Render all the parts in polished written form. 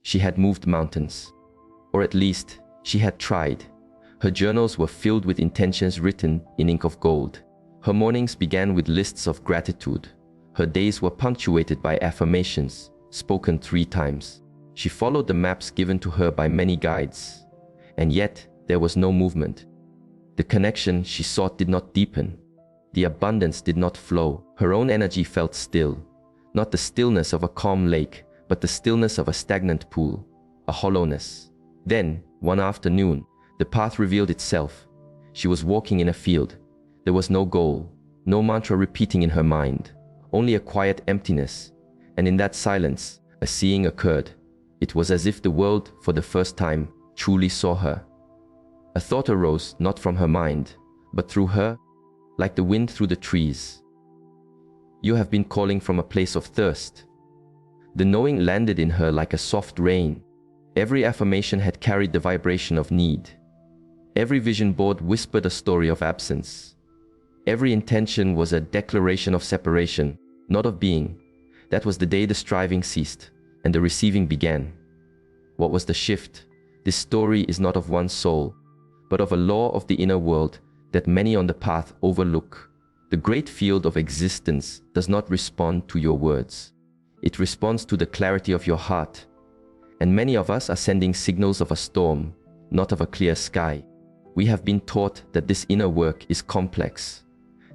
She had moved mountains. Or at least, she had tried. Her journals were filled with intentions written in ink of gold. Her mornings began with lists of gratitude. Her days were punctuated by affirmations, spoken 3 times. She followed the maps given to her by many guides. And yet, there was no movement. The connection she sought did not deepen. The abundance did not flow. Her own energy felt still. Not the stillness of a calm lake, but the stillness of a stagnant pool, a hollowness. Then, one afternoon, the path revealed itself. She was walking in a field. There was no goal, no mantra repeating in her mind, only a quiet emptiness. And in that silence, a seeing occurred. It was as if the world, for the first time, truly saw her. A thought arose not from her mind, but through her, like the wind through the trees. You have been calling from a place of thirst. The knowing landed in her like a soft rain. Every affirmation had carried the vibration of need. Every vision board whispered a story of absence. Every intention was a declaration of separation, not of being. That was the day the striving ceased, and the receiving began. What was the shift? This story is not of one soul, but of a law of the inner world that many on the path overlook. The great field of existence does not respond to your words. It responds to the clarity of your heart. And many of us are sending signals of a storm, not of a clear sky. We have been taught that this inner work is complex,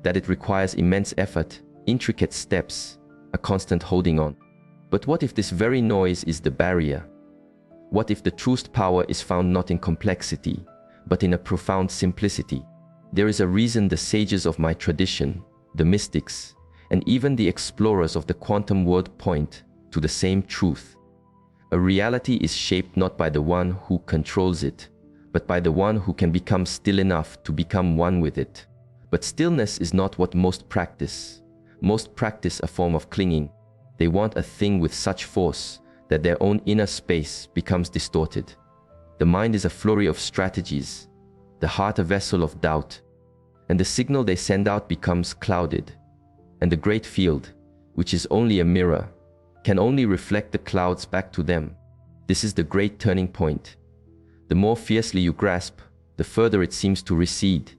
that it requires immense effort, intricate steps, a constant holding on. But what if this very noise is the barrier? What if the truest power is found not in complexity, but in a profound simplicity? There is a reason the sages of my tradition, the mystics, and even the explorers of the quantum world point to the same truth. A reality is shaped not by the one who controls it, but by the one who can become still enough to become one with it. But stillness is not what most practice. Most practice a form of clinging. They want a thing with such force that their own inner space becomes distorted. The mind is a flurry of strategies, the heart a vessel of doubt, and the signal they send out becomes clouded. And the great field, which is only a mirror, can only reflect the clouds back to them. This is the great turning point. The more fiercely you grasp, the further it seems to recede,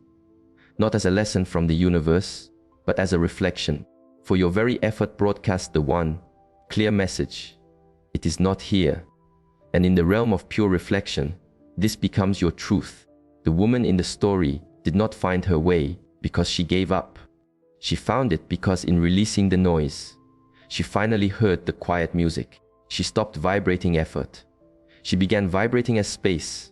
not as a lesson from the universe, but as a reflection. For your very effort broadcasts the one clear message: it is not here. And in the realm of pure reflection, this becomes your truth. The woman in the story did not find her way because she gave up. She found it because in releasing the noise, she finally heard the quiet music. She stopped vibrating effort. She began vibrating as space,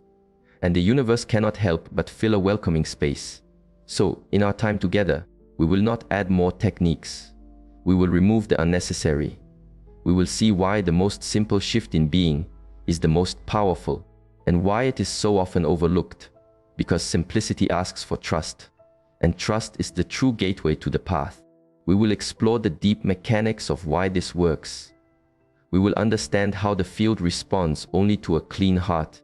and the universe cannot help but fill a welcoming space. So, in our time together, we will not add more techniques. We will remove the unnecessary. We will see why the most simple shift in being is the most powerful, and why it is so often overlooked. Because simplicity asks for trust, and trust is the true gateway to the path. We will explore the deep mechanics of why this works. We will understand how the field responds only to a clean heart,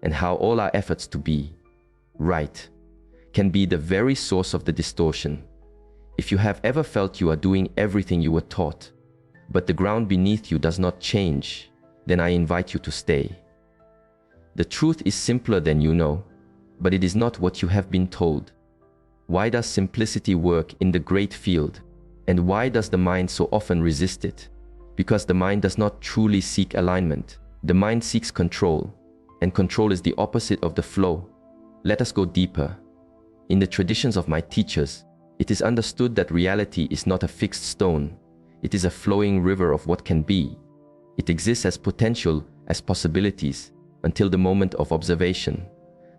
and how all our efforts to be right can be the very source of the distortion. If you have ever felt you are doing everything you were taught, but the ground beneath you does not change, then I invite you to stay. The truth is simpler than you know, but it is not what you have been told. Why does simplicity work in the great field? And why does the mind so often resist it? Because the mind does not truly seek alignment. The mind seeks control, and control is the opposite of the flow. Let us go deeper. In the traditions of my teachers, it is understood that reality is not a fixed stone. It is a flowing river of what can be. It exists as potential, as possibilities, until the moment of observation.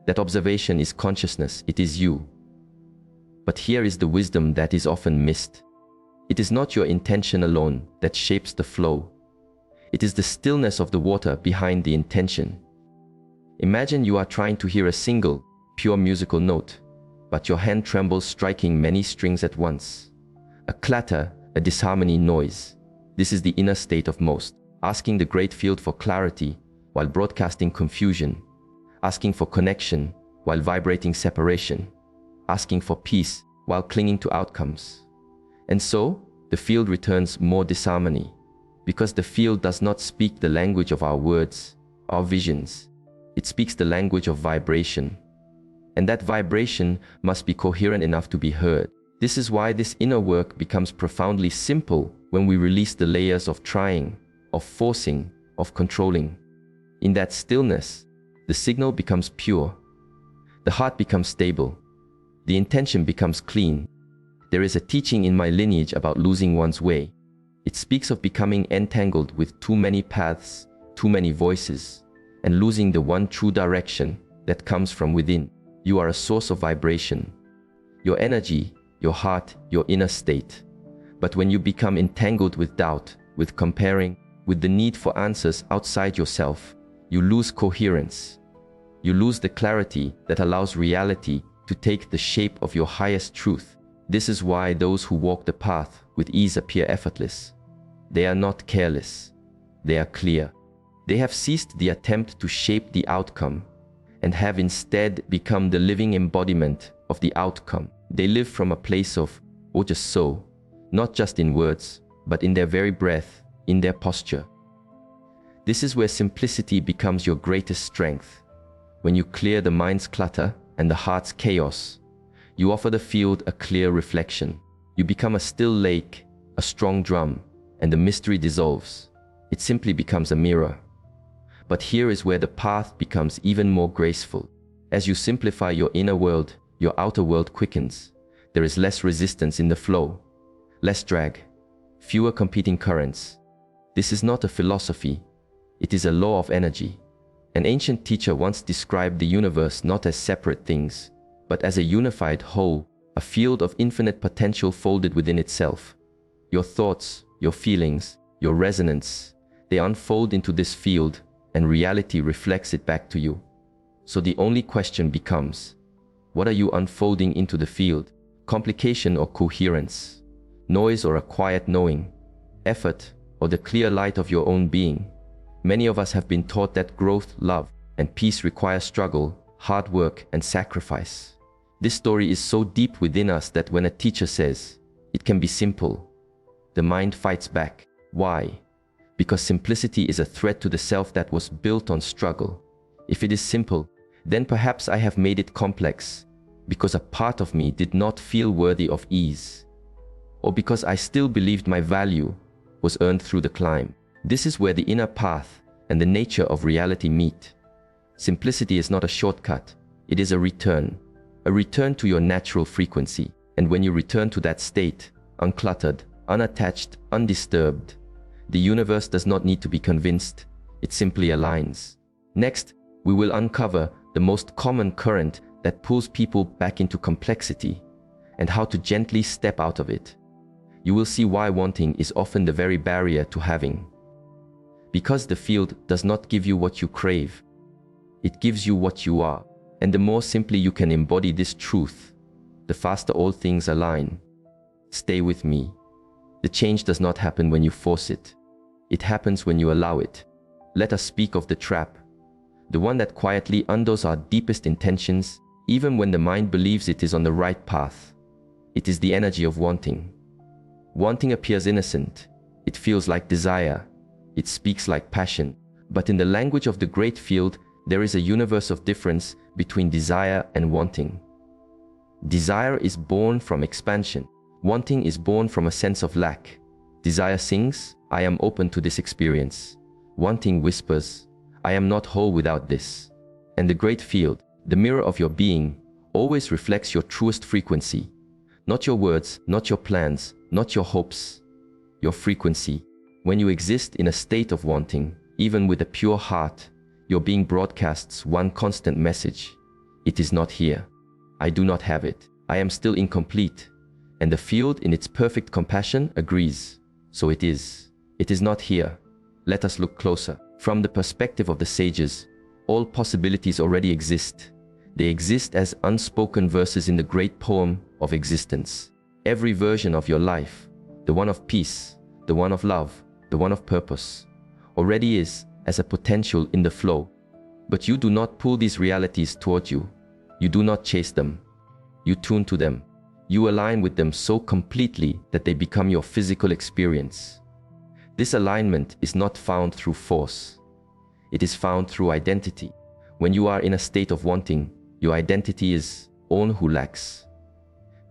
That observation is consciousness, it is you. But here is the wisdom that is often missed. It is not your intention alone that shapes the flow. It is the stillness of the water behind the intention. Imagine you are trying to hear a single, pure musical note, but your hand trembles striking many strings at once. A clatter, a disharmony noise. This is the inner state of most, asking the great field for clarity while broadcasting confusion, asking for connection while vibrating separation, asking for peace while clinging to outcomes. And so, the field returns more disharmony, Because the field does not speak the language of our words, our visions. It speaks the language of vibration. And that vibration must be coherent enough to be heard. This is why this inner work becomes profoundly simple when we release the layers of trying, of forcing, of controlling. In that stillness, the signal becomes pure. The heart becomes stable. The intention becomes clean. There is a teaching in my lineage about losing one's way. It speaks of becoming entangled with too many paths, too many voices, and losing the one true direction that comes from within. You are a source of vibration. Your energy, your heart, your inner state. But when you become entangled with doubt, with comparing, with the need for answers outside yourself, you lose coherence. You lose the clarity that allows reality to take the shape of your highest truth. This is why those who walk the path with ease appear effortless. They are not careless. They are clear. They have ceased the attempt to shape the outcome and have instead become the living embodiment of the outcome. They live from a place of, or just so, not just in words, but in their very breath, in their posture. This is where simplicity becomes your greatest strength. When you clear the mind's clutter and the heart's chaos, you offer the field a clear reflection. You become a still lake, a strong drum, and the mystery dissolves. It simply becomes a mirror. But here is where the path becomes even more graceful. As you simplify your inner world, your outer world quickens. There is less resistance in the flow, less drag, fewer competing currents. This is not a philosophy. It is a law of energy. An ancient teacher once described the universe not as separate things, but as a unified whole, a field of infinite potential folded within itself. Your thoughts, your feelings, your resonance, they unfold into this field, and reality reflects it back to you. So the only question becomes, what are you unfolding into the field? Complication or coherence? Noise or a quiet knowing? Effort or the clear light of your own being? Many of us have been taught that growth, love, and peace require struggle, hard work, and sacrifice. This story is so deep within us that when a teacher says, it can be simple, the mind fights back. Why? Because simplicity is a threat to the self that was built on struggle. If it is simple, then perhaps I have made it complex, because a part of me did not feel worthy of ease, or because I still believed my value was earned through the climb. This is where the inner path and the nature of reality meet. Simplicity is not a shortcut, it is a return to your natural frequency. And when you return to that state, uncluttered, unattached, undisturbed, the universe does not need to be convinced, it simply aligns. Next, we will uncover the most common current that pulls people back into complexity and how to gently step out of it. You will see why wanting is often the very barrier to having. Because the field does not give you what you crave, it gives you what you are. And the more simply you can embody this truth, the faster all things align. Stay with me. The change does not happen when you force it. It happens when you allow it. Let us speak of the trap, the one that quietly undoes our deepest intentions, even when the mind believes it is on the right path. It is the energy of wanting. Wanting appears innocent. It feels like desire. It speaks like passion. But in the language of the great field, there is a universe of difference between desire and wanting. Desire is born from expansion. Wanting is born from a sense of lack. Desire sings, I am open to this experience. Wanting whispers, I am not whole without this. And the great field, the mirror of your being, always reflects your truest frequency. Not your words, not your plans, not your hopes, your frequency. When you exist in a state of wanting, even with a pure heart, your being broadcasts one constant message. It is not here. I do not have it. I am still incomplete. And the field in its perfect compassion agrees. So it is. It is not here. Let us look closer. From the perspective of the sages, all possibilities already exist. They exist as unspoken verses in the great poem of existence. Every version of your life, the one of peace, the one of love, the one of purpose, already is as a potential in the flow. But you do not pull these realities toward you. You do not chase them. You tune to them. You align with them so completely that they become your physical experience. This alignment is not found through force. It is found through identity. When you are in a state of wanting, your identity is one who lacks.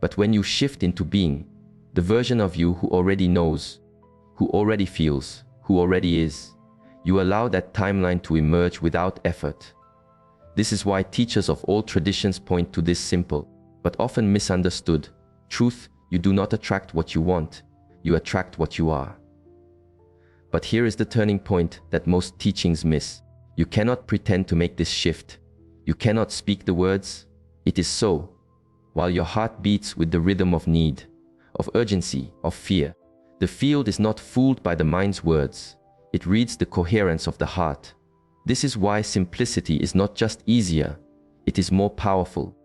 But when you shift into being, the version of you who already knows, who already feels, who already is, you allow that timeline to emerge without effort. This is why teachers of all traditions point to this simple, but often misunderstood, truth: you do not attract what you want, you attract what you are. But here is the turning point that most teachings miss. You cannot pretend to make this shift. You cannot speak the words, "It is so," while your heart beats with the rhythm of need, of urgency, of fear. The field is not fooled by the mind's words. It reads the coherence of the heart. This is why simplicity is not just easier, it is more powerful.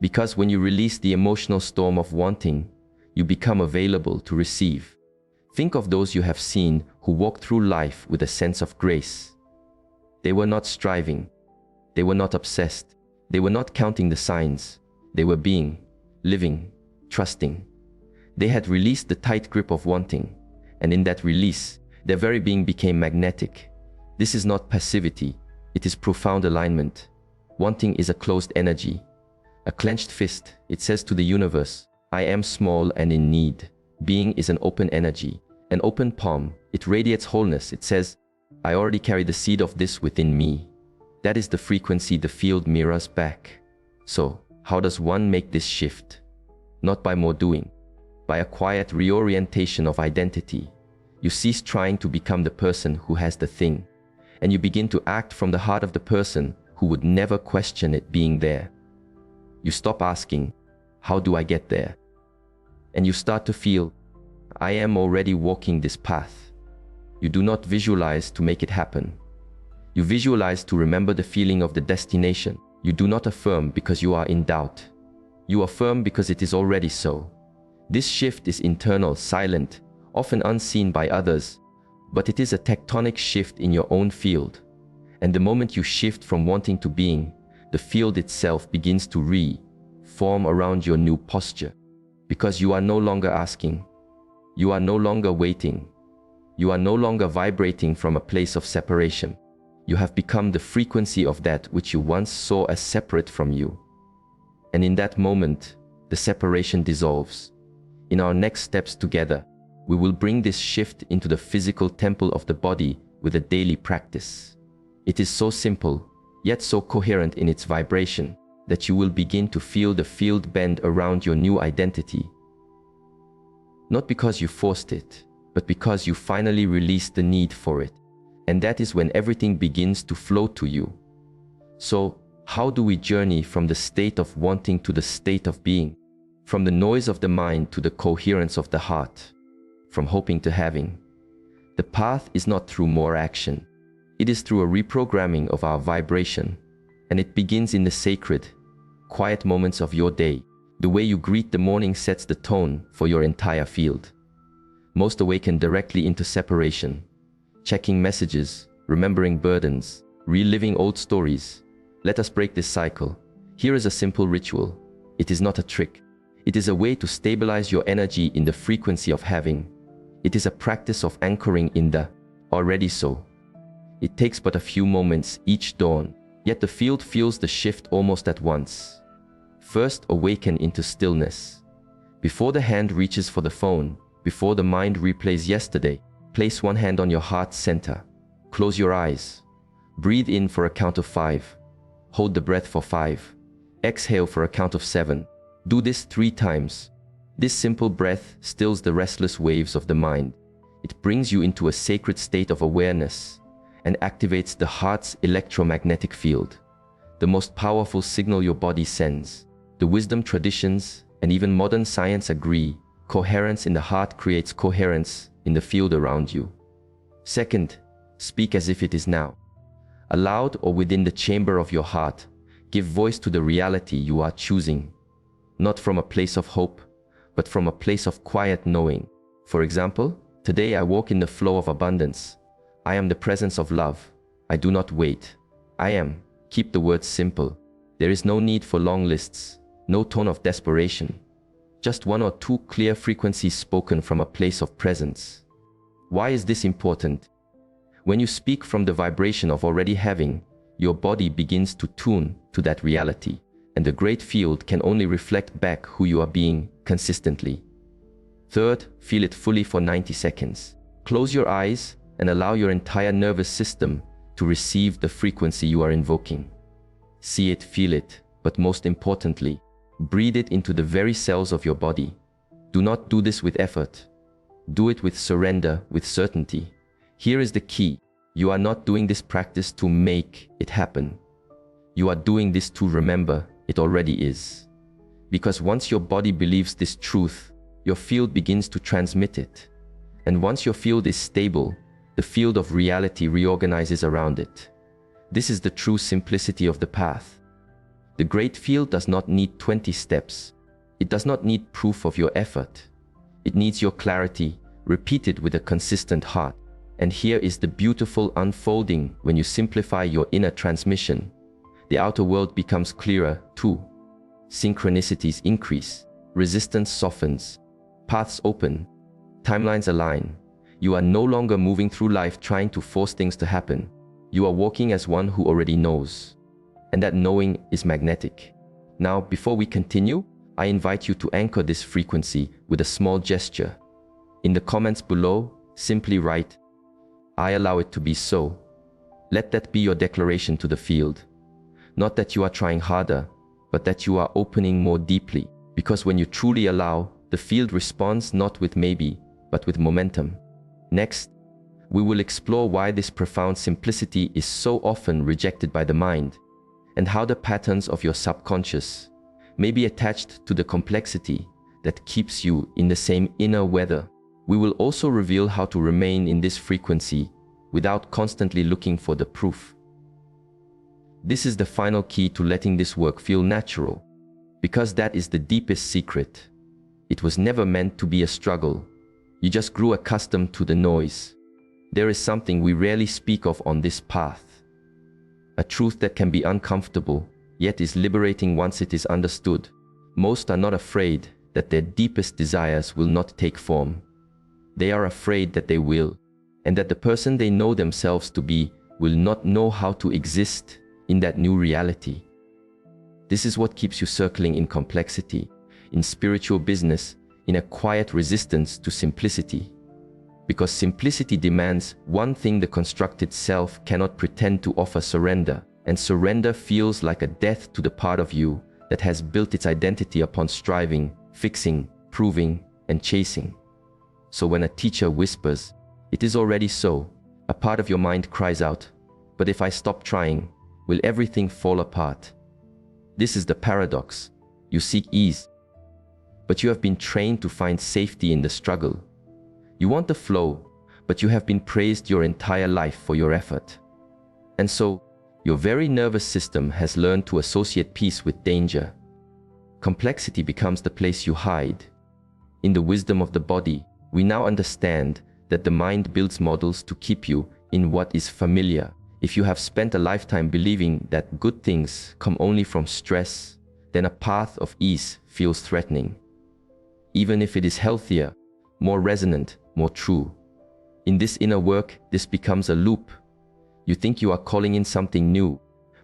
Because when you release the emotional storm of wanting, you become available to receive. Think of those you have seen who walk through life with a sense of grace. They were not striving. They were not obsessed. They were not counting the signs. They were being, living, trusting. They had released the tight grip of wanting, and in that release, their very being became magnetic. This is not passivity, it is profound alignment. Wanting is a closed energy. A clenched fist, it says to the universe, "I am small and in need." Being is an open energy, an open palm. It radiates wholeness. It says, "I already carry the seed of this within me." That is the frequency the field mirrors back. So, how does one make this shift? Not by more doing, by a quiet reorientation of identity. You cease trying to become the person who has the thing, and you begin to act from the heart of the person who would never question it being there. You stop asking, "How do I get there?" And you start to feel, "I am already walking this path." You do not visualize to make it happen. You visualize to remember the feeling of the destination. You do not affirm because you are in doubt. You affirm because it is already so. This shift is internal, silent, often unseen by others, but it is a tectonic shift in your own field. And the moment you shift from wanting to being, the field itself begins to form around your new posture. Because you are no longer asking. You are no longer waiting. You are no longer vibrating from a place of separation. You have become the frequency of that which you once saw as separate from you. And in that moment, the separation dissolves. In our next steps together, we will bring this shift into the physical temple of the body with a daily practice. It is so simple, yet so coherent in its vibration, that you will begin to feel the field bend around your new identity. Not because you forced it, but because you finally released the need for it. And that is when everything begins to flow to you. So, how do we journey from the state of wanting to the state of being? From the noise of the mind to the coherence of the heart? From hoping to having? The path is not through more action. It is through a reprogramming of our vibration. And it begins in the sacred, quiet moments of your day. The way you greet the morning sets the tone for your entire field. Most awaken directly into separation, checking messages, remembering burdens, reliving old stories. Let us break this cycle. Here is a simple ritual. It is not a trick. It is a way to stabilize your energy in the frequency of having. It is a practice of anchoring in the already so. It takes but a few moments each dawn, yet the field feels the shift almost at once. First, awaken into stillness. Before the hand reaches for the phone, before the mind replays yesterday, place one hand on your heart center. Close your eyes. Breathe in for a count of 5. Hold the breath for 5. Exhale for a count of 7. Do this 3 times. This simple breath stills the restless waves of the mind. It brings you into a sacred state of awareness and activates the heart's electromagnetic field, the most powerful signal your body sends. The wisdom traditions and even modern science agree, coherence in the heart creates coherence in the field around you. Second, speak as if it is now. Aloud or within the chamber of your heart, give voice to the reality you are choosing, not from a place of hope, but from a place of quiet knowing. For example, today I walk in the flow of abundance. I am the presence of love. I do not wait. I am. Keep the words simple. There is no need for long lists, no tone of desperation. Just 1 or 2 clear frequencies spoken from a place of presence. Why is this important? When you speak from the vibration of already having, your body begins to tune to that reality, and the great field can only reflect back who you are being consistently. Third, feel it fully for 90 seconds. Close your eyes and allow your entire nervous system to receive the frequency you are invoking. See it, feel it, but most importantly, breathe it into the very cells of your body. Do not do this with effort. Do it with surrender, with certainty. Here is the key. You are not doing this practice to make it happen. You are doing this to remember it already is. Because once your body believes this truth, your field begins to transmit it. And once your field is stable, the field of reality reorganizes around it. This is the true simplicity of the path. The great field does not need 20 steps. It does not need proof of your effort. It needs your clarity, repeated with a consistent heart. And here is the beautiful unfolding when you simplify your inner transmission. The outer world becomes clearer too. Synchronicities increase, resistance softens, paths open, timelines align. You are no longer moving through life trying to force things to happen. You are walking as one who already knows. And that knowing is magnetic. Now, before we continue, I invite you to anchor this frequency with a small gesture. In the comments below, simply write, "I allow it to be so." Let that be your declaration to the field. Not that you are trying harder, but that you are opening more deeply. Because when you truly allow, the field responds not with maybe, but with momentum. Next, we will explore why this profound simplicity is so often rejected by the mind, and how the patterns of your subconscious may be attached to the complexity that keeps you in the same inner weather. We will also reveal how to remain in this frequency without constantly looking for the proof. This is the final key to letting this work feel natural, because that is the deepest secret. It was never meant to be a struggle. You just grew accustomed to the noise. There is something we rarely speak of on this path. A truth that can be uncomfortable, yet is liberating once it is understood. Most are not afraid that their deepest desires will not take form. They are afraid that they will, and that the person they know themselves to be will not know how to exist in that new reality. This is what keeps you circling in complexity, in spiritual business, in a quiet resistance to simplicity. Because simplicity demands one thing the constructed self cannot pretend to offer: surrender. And surrender feels like a death to the part of you that has built its identity upon striving, fixing, proving, and chasing. So when a teacher whispers, "It is already so," a part of your mind cries out, "But if I stop trying, will everything fall apart?" This is the paradox. You seek ease, but you have been trained to find safety in the struggle. You want the flow, but you have been praised your entire life for your effort. And so, your very nervous system has learned to associate peace with danger. Complexity becomes the place you hide. In the wisdom of the body, we now understand that the mind builds models to keep you in what is familiar. If you have spent a lifetime believing that good things come only from stress, then a path of ease feels threatening. Even if it is healthier, more resonant, more true. In this inner work, this becomes a loop. You think you are calling in something new,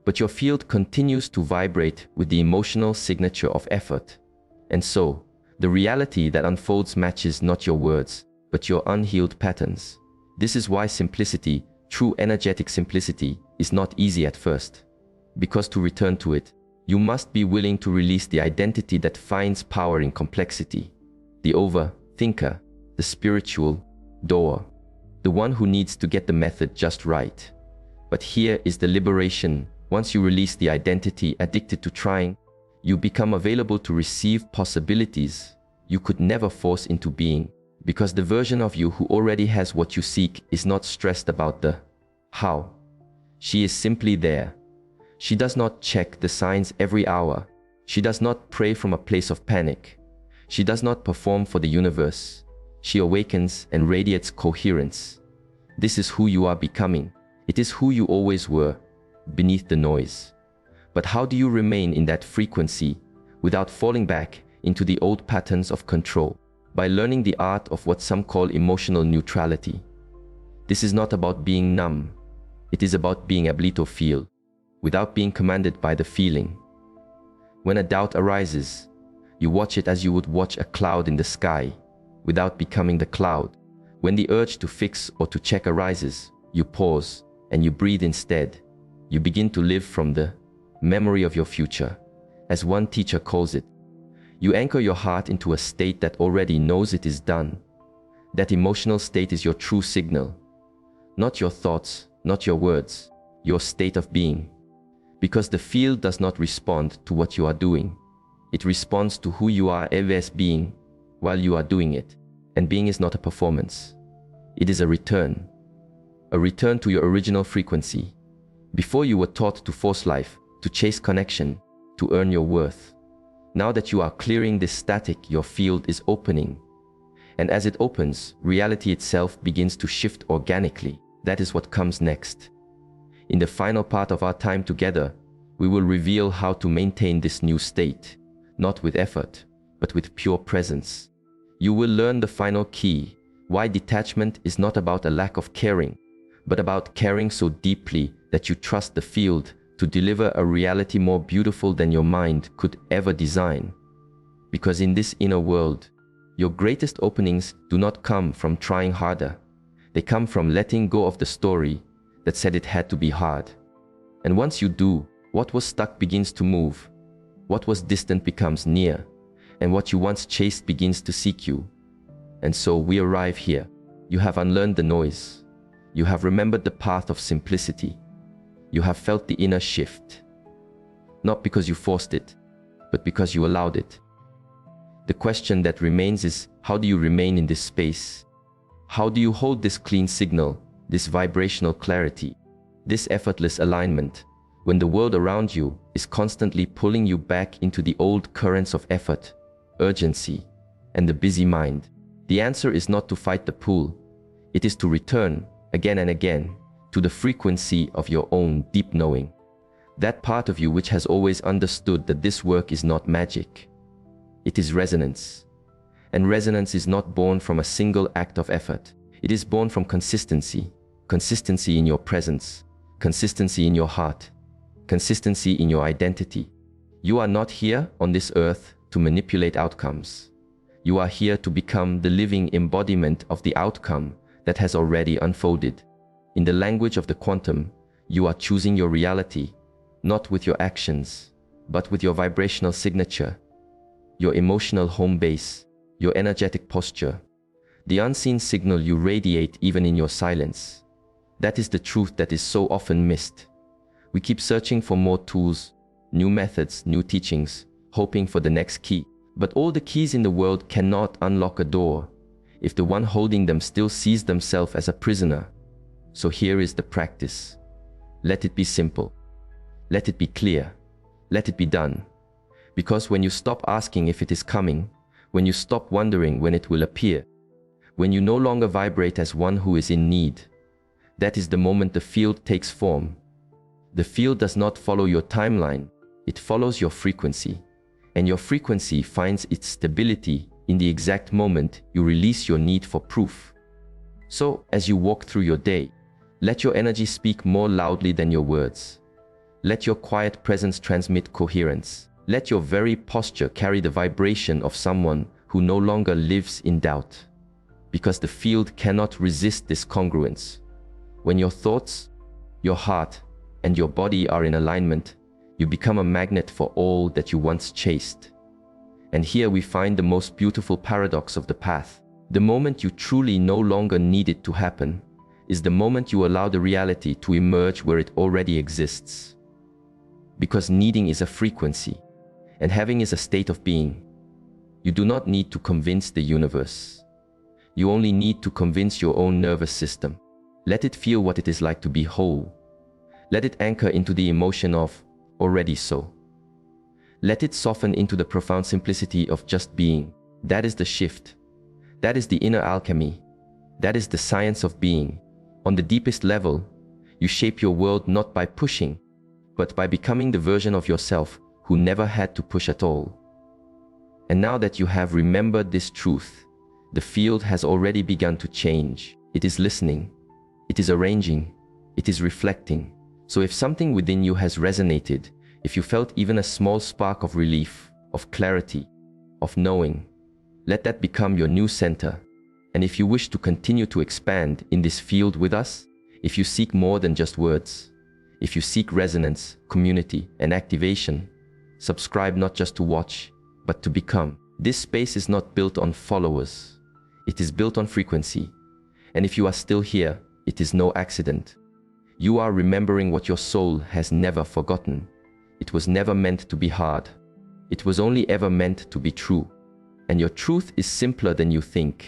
but your field continues to vibrate with the emotional signature of effort. And so, the reality that unfolds matches not your words, but your unhealed patterns. This is why simplicity, true energetic simplicity, is not easy at first. Because to return to it, you must be willing to release the identity that finds power in complexity. The overthinker, the spiritual doer, the one who needs to get the method just right. But here is the liberation. Once you release the identity addicted to trying, you become available to receive possibilities you could never force into being. Because the version of you who already has what you seek is not stressed about the how. She is simply there. She does not check the signs every hour. She does not pray from a place of panic. She does not perform for the universe. She awakens and radiates coherence. This is who you are becoming. It is who you always were, beneath the noise. But how do you remain in that frequency without falling back into the old patterns of control? By learning the art of what some call emotional neutrality. This is not about being numb. It is about being able to feel, without being commanded by the feeling. When a doubt arises, you watch it as you would watch a cloud in the sky, without becoming the cloud. When the urge to fix or to check arises, you pause and you breathe instead. You begin to live from the memory of your future, as one teacher calls it. You anchor your heart into a state that already knows it is done. That emotional state is your true signal. Not your thoughts, not your words, your state of being. Because the field does not respond to what you are doing. It responds to who you are as being while you are doing it. And being is not a performance. It is a return to your original frequency. Before you were taught to force life, to chase connection, to earn your worth. Now that you are clearing this static, your field is opening. And as it opens, reality itself begins to shift organically. That is what comes next. In the final part of our time together, we will reveal how to maintain this new state, not with effort, but with pure presence. You will learn the final key, why detachment is not about a lack of caring, but about caring so deeply that you trust the field to deliver a reality more beautiful than your mind could ever design. Because in this inner world, your greatest openings do not come from trying harder. They come from letting go of the story that said it had to be hard. And once you do, what was stuck begins to move. What was distant becomes near. And what you once chased begins to seek you. And so we arrive here. You have unlearned the noise. You have remembered the path of simplicity. You have felt the inner shift. Not because you forced it, but because you allowed it. The question that remains is, how do you remain in this space? How do you hold this clean signal, this vibrational clarity, this effortless alignment, when the world around you is constantly pulling you back into the old currents of effort, urgency, and the busy mind? The answer is not to fight the pull. It is to return, again and again, to the frequency of your own deep knowing. That part of you which has always understood that this work is not magic. It is resonance. And resonance is not born from a single act of effort. It is born from consistency. Consistency in your presence. Consistency in your heart. Consistency in your identity. You are not here on this earth to manipulate outcomes. You are here to become the living embodiment of the outcome that has already unfolded. In the language of the quantum, you are choosing your reality, not with your actions, but with your vibrational signature, your emotional home base, your energetic posture, the unseen signal you radiate even in your silence. That is the truth that is so often missed. We keep searching for more tools, new methods, new teachings, hoping for the next key. But all the keys in the world cannot unlock a door if the one holding them still sees themselves as a prisoner. So here is the practice. Let it be simple. Let it be clear. Let it be done. Because when you stop asking if it is coming, when you stop wondering when it will appear, when you no longer vibrate as one who is in need, that is the moment the field takes form. The field does not follow your timeline, it follows your frequency. And your frequency finds its stability in the exact moment you release your need for proof. So, as you walk through your day, let your energy speak more loudly than your words. Let your quiet presence transmit coherence. Let your very posture carry the vibration of someone who no longer lives in doubt. Because the field cannot resist this congruence. When your thoughts, your heart, and your body are in alignment, you become a magnet for all that you once chased. And here we find the most beautiful paradox of the path. The moment you truly no longer need it to happen is the moment you allow the reality to emerge where it already exists. Because needing is a frequency, and having is a state of being. You do not need to convince the universe. You only need to convince your own nervous system. Let it feel what it is like to be whole. Let it anchor into the emotion of already so. Let it soften into the profound simplicity of just being. That is the shift. That is the inner alchemy. That is the science of being. On the deepest level, you shape your world not by pushing, but by becoming the version of yourself who never had to push at all. And now that you have remembered this truth, the field has already begun to change. It is listening. It is arranging. It is reflecting. So if something within you has resonated, if you felt even a small spark of relief, of clarity, of knowing, let that become your new center. And if you wish to continue to expand in this field with us, if you seek more than just words, if you seek resonance, community, and activation, subscribe not just to watch, but to become. This space is not built on followers. It is built on frequency. And if you are still here, it is no accident. You are remembering what your soul has never forgotten. It was never meant to be hard. It was only ever meant to be true. And your truth is simpler than you think.